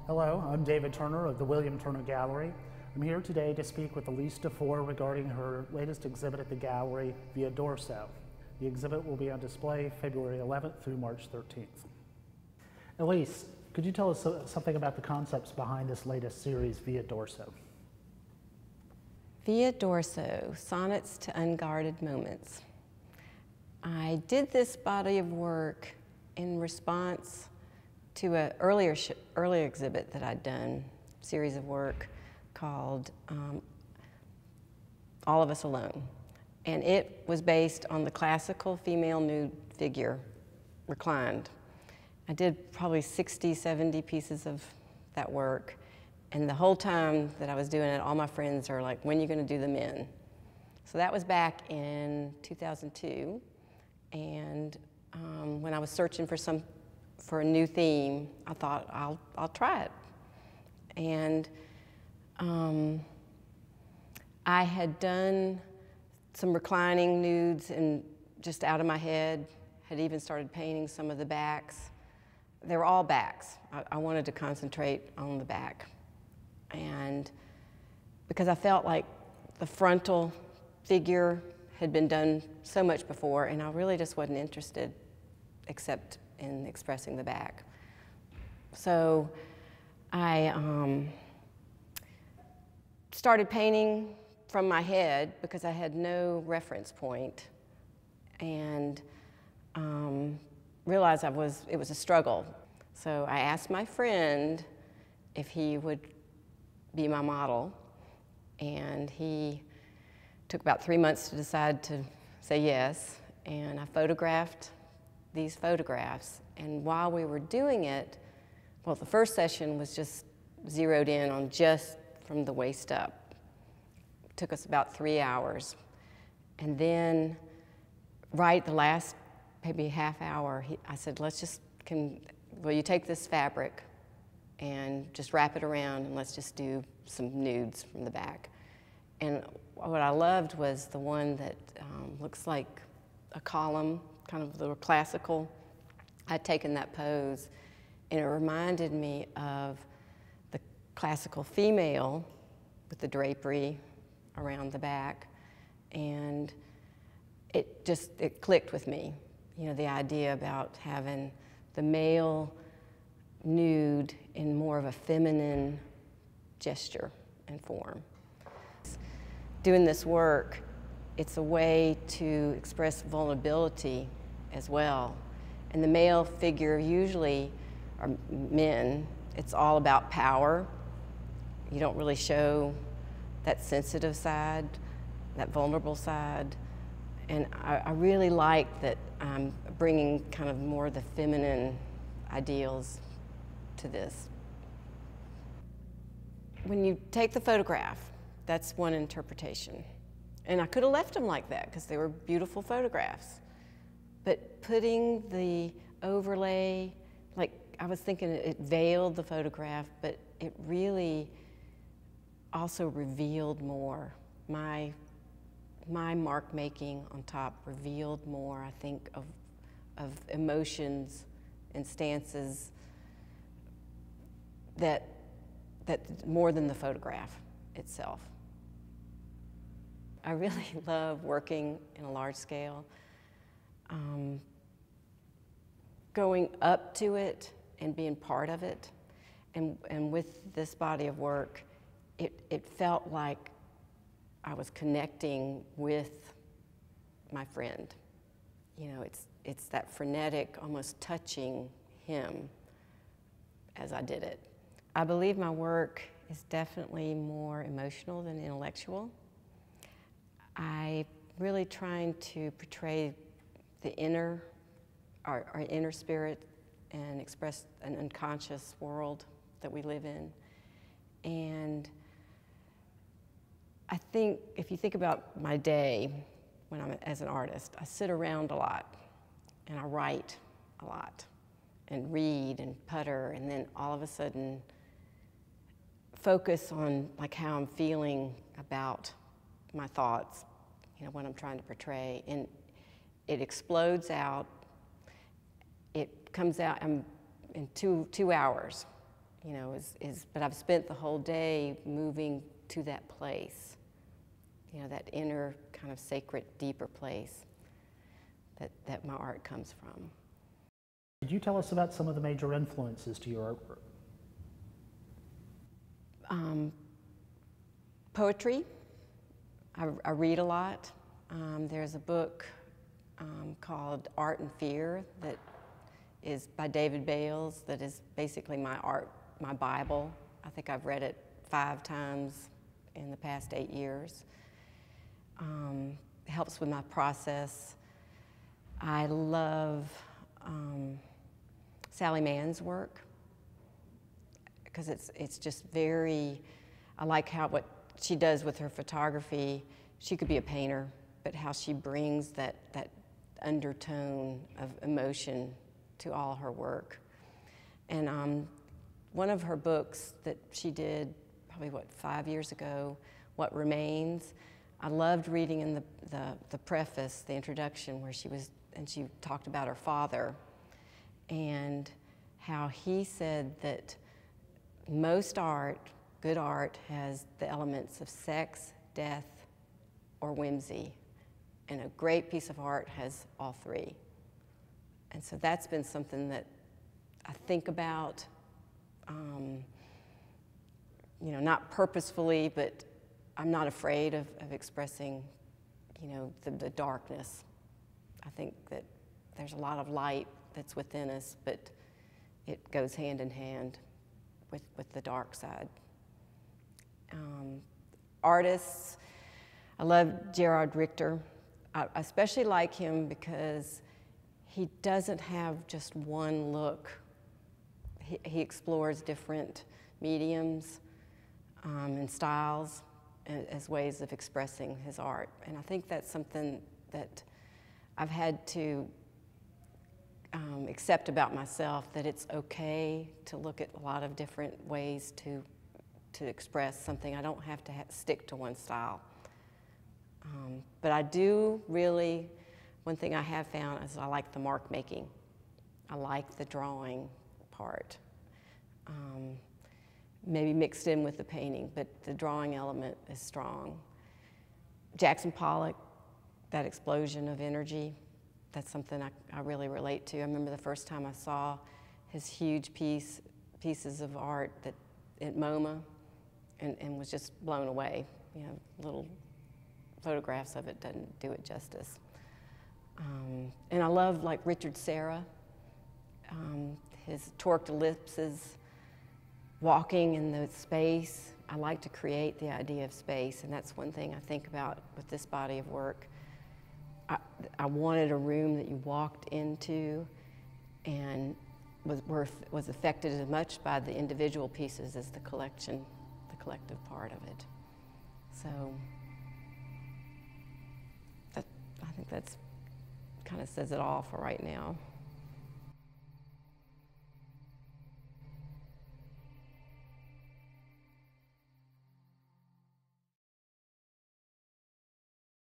Hello, I'm David Turner of the William Turner Gallery. I'm here today to speak with Elyse Defoor regarding her latest exhibit at the gallery, Via Dorso. The exhibit will be on display February 11th through March 13th. Elyse, could you tell us something about the concepts behind this latest series, Via Dorso? Via Dorso, Sonnets to Unguarded Moments. I did this body of work in response to an earlier exhibit that I'd done, series of work called All of Us Alone. And it was based on the classical female nude figure, reclined. I did probably 60, 70 pieces of that work. And the whole time that I was doing it, all my friends are like, when are you going to do the men? So that was back in 2002. And when I was searching for a new theme, I thought, I'll try it. And I had done some reclining nudes and just out of my head, had even started painting some of the backs. They were all backs. I wanted to concentrate on the back. And because I felt like the frontal figure had been done so much before, and I really just wasn't interested except in expressing the back. So I started painting from my head because I had no reference point, and realized it was a struggle. So I asked my friend if he would be my model, and he took about 3 months to decide to say yes, and I photographed these photographs. And while we were doing it, well, the first session was just zeroed in on just from the waist up. It took us about 3 hours. And then right the last maybe half hour, I said, will you take this fabric and just wrap it around and let's just do some nudes from the back. And what I loved was the one that looks like a column, kind of the classical. I'd taken that pose, and it reminded me of the classical female with the drapery around the back, and it clicked with me. You know, the idea about having the male nude in more of a feminine gesture and form. Doing this work, it's a way to express vulnerability as well. And the male figure usually are men. It's all about power. You don't really show that sensitive side, that vulnerable side. And I really like that I'm bringing kind of more of the feminine ideals to this. When you take the photograph, that's one interpretation. And I could have left them like that because they were beautiful photographs. But putting the overlay, like I was thinking it veiled the photograph, but it really also revealed more. My mark making on top revealed more, I think, of emotions and stances that more than the photograph itself. I really love working in a large scale. Going up to it and being part of it, and with this body of work, it felt like I was connecting with my friend. You know, it's that frenetic, almost touching him as I did it. I believe my work is definitely more emotional than intellectual. I'm really trying to portray the our inner spirit and express an unconscious world that we live in. And I think if you think about my day when I'm as an artist, I sit around a lot and I write a lot and read and putter, and then all of a sudden focus on like how I'm feeling about my thoughts, you know, what I'm trying to portray, and it explodes out. It comes out in two hours you know, but I've spent the whole day moving to that place, you know, that inner kind of sacred, deeper place that my art comes from. Could you tell us about some of the major influences to your artwork? Poetry. I read a lot. There's a book called Art and Fear that is by David Bales that is basically my Bible. I think I've read it 5 times in the past 8 years. It helps with my process. I love Sally Mann's work because it's just very, I like what she does with her photography. She could be a painter, but how she brings that undertone of emotion to all her work. And one of her books that she did probably, 5 years ago, What Remains, I loved reading in the preface, the introduction, where she talked about her father and how he said that most art, good art, has the elements of sex, death, or whimsy, and a great piece of art has all 3. And so that's been something that I think about, you know, not purposefully, but I'm not afraid of expressing, you know, the darkness. I think that there's a lot of light that's within us, but it goes hand in hand with the dark side. Artists, I love Gerard Richter. I especially like him because he doesn't have just one look. He explores different mediums and styles as ways of expressing his art. And I think that's something that I've had to accept about myself, that it's okay to look at a lot of different ways to express something. I don't have to stick to one style. But I do really, one thing I have found is I like the mark making. I like the drawing part. Maybe mixed in with the painting, but the drawing element is strong. Jackson Pollock, that explosion of energy, that's something I really relate to. I remember the first time I saw his huge pieces of art at MoMA and was just blown away. You know, little photographs of it doesn't do it justice. And I love, like, Richard Serra, his torqued ellipses, walking in the space. I like to create the idea of space, and that's one thing I think about with this body of work. I wanted a room that you walked into and was affected as much by the individual pieces as the collective part of it. So I think that's kind of says it all for right now.